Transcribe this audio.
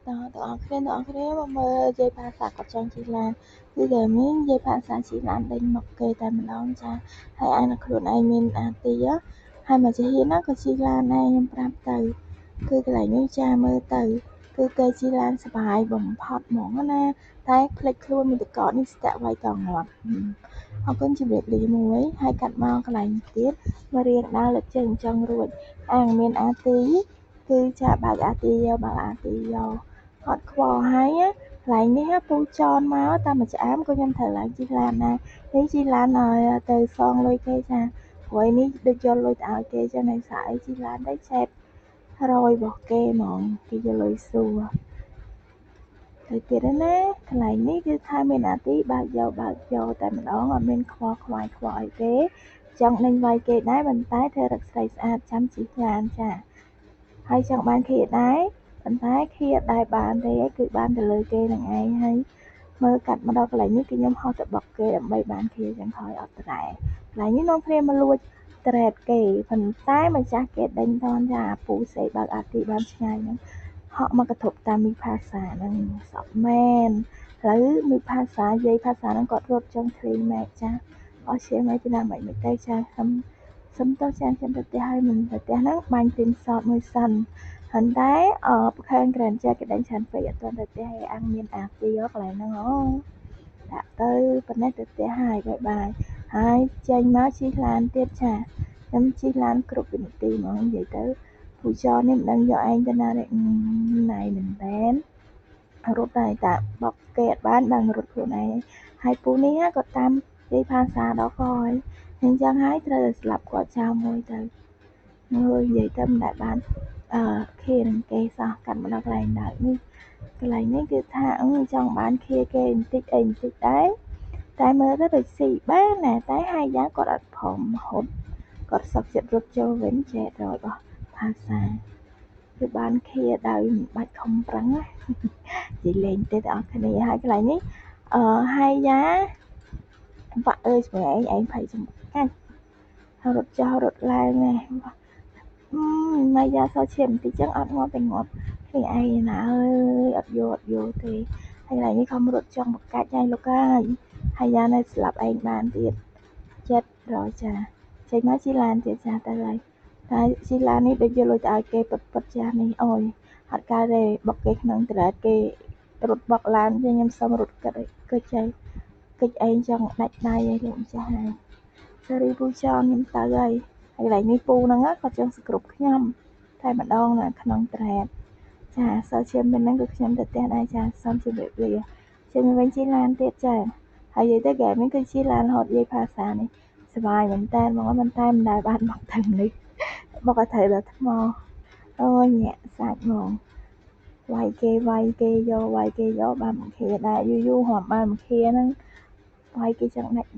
Tengokគ្នាមើលយាយផាសាគាត់ចង់ជិះឡានគឺតែមានយាយផាសាជិះឡានដេញមកគេតែម្ដងចាហើយឯនៅខ្លួនឯងមានអាទីហើយមកជាហ៊ានណាក៏ជិះឡានដែរខ្ញុំប្រាប់ទៅគឺកន្លែងនេះចាមើលទៅគឺគេជិះឡានសប្បាយបំផុតហ្មងណាតែភ្លេចខ្លួនមានតកកនេះស្ទាក់វាយតងាប់អរគុណជម្រាបលាមួយហើយកាត់មកកន្លែងទៀតមករៀងដើរលើកជើងចង់រួចមានអាទីគឺចាបើកអាទីយកបើកអាទីយកអត់ខ្វល់ហើយកន្លែងនេះពូចនមកតាមមួយឆ្អែមក៏ខ្ញុំត្រូវឡើងជិះឡានដែរនេះជិះឡានទៅសងលុយគេចាព្រោះនេះដូចយកលុយទៅឲ្យគេចឹងហើយស្អីជិះឡានទៅឆែត100របស់គេហ្មងគេយកលុយសួរទៅទៀតណាកន្លែងនេះគឺថាមានអាទីបើកយកតែម្ដងអត់មានខ្វល់ខ្វាយខ្វល់អីទេចង់ដេញវាយគេដែរប៉ុន្តែធ្វើរឹកស្រីស្អាតចាំជិះឡានចាហើយចង់បានឃ្លាដែរប៉ុន្តែឃ្លាដែរបានទេគឺបានទៅលើគេនឹងឯងហើយមើលកាត់មកដល់កន្លែងនេះគឺខ្ញុំហោះទៅបុកគេដើម្បីបានឃ្លាចឹងហើយអត់ត្រែកន្លែងនេះនាំគ្នាមកលួចត្រែតគេប៉ុន្តែម្ចាស់គេដេញតនចាពូសេបើកអាទីបានឆ្ងាយហ្នឹងហក់មកកធប់តាមមីផាសាហ្នឹងសក់មែនឥឡូវមីផាសាយាយផាសាហ្នឹងគាត់រត់ចង់ឆ្លៀងម៉ែចាអស់ជាម៉ែទៅណាមិនទៅចាសុំតោះចាខ្ញុំទៅផ្ទះហើយមិនទៅផ្ទះហ្នឹងបាញ់ព្រីមសតមួយសិនប៉ុន្តែប្រខែងក្រានចាគេដេញឆាន់ពេកអត់ទាន់ទៅផ្ទះឯអាំងមានអាទីកន្លែងហ្នឹងដាក់ទៅប៉ុណ្ណេះទៅផ្ទះហើយបាយហើយចេញមកជិះឡានទៀតចាខ្ញុំជិះឡានគ្រប់វិនាទីហ្មងនិយាយទៅពូចរនេះមិនដឹងយកឯងទៅណាទេណៃមែនតែនរត់តែបបគេអត់បានដឹងរត់ខ្លួនឯងហើយពូនេះក៏តាមយាយផាសាដល់កហើយអញ្ចឹងហើយត្រូវតែស្លាប់គាត់ចោលមួយទៅមើលនិយាយទៅមិនដែលបានឃានឹងគេសោះកាត់មកដល់កន្លែងដើរនេះកន្លែងនេះគឺថាចង់បានឃាគេបន្តិចអីបន្តិចដែរតែមើលទៅដូចស៊ីបានណាតែហើយយ៉ាងគាត់អត់ព្រមហត់គាត់សុខចិត្តរត់ចូលវិញចេះរយរបស់ផាសាគឺបានឃាដោយមិនបាច់ខំប្រឹងណានិយាយលេងទេបងប្អូនគ្នាហើយកន្លែងនេះហើយយ៉ាបាក់អើយជាមួយឯងភ័យចំកាច់រត់ចោលរត់ឡើងណាម៉ៃយ៉ាសោឈាមបន្តិចចឹងអត់ងាប់តែងាប់គ្នាឯងណាអើយអត់យកទេហើយកន្លែងនេះខំរត់ចង់បកាច់ហើយលោកហើយយ៉ានៅស្លាប់ឯងបានទៀតចិត្តរចាចេញមកជិះឡានទៀតចាទៅហើយតែជិះឡាននេះដូចយកលុយទៅឲ្យគេពិតចាស់នេះអូយអត់កើតទេបុកគេក្នុងត្រែតគេរត់បុកឡានខ្ញុំសុំរត់គិតគិចឯងចង់ដាច់ដៃឲ្យលោកម្ចាស់ហើយsorryពូចោលខ្ញុំទៅហើយកន្លែងនេះពូហ្នឹងគាត់ចង់សគ្រប់ខ្ញុំតែម្ដងនៅក្នុងត្រែតចាសូមជម្រាបហ្នឹងគឺខ្ញុំទៅផ្ទះដែរចាសូមជម្រាបលាជិះមកវិញជិះឡានទៀតចាហើយនិយាយទៅហ្គេមនេះគឺជិះឡានរហូតយាយផាសានេះសប្បាយមែនតើហ្មងប៉ុន្តែមិនដែលបានមកទៅនេះមកឲ្យត្រូវដល់ថ្មអូយញាក់សាច់ហ្មងវាយគេយកបានមួយខាដែរយូរហមបានមួយខាហ្នឹងវាយគេចឹងដាច់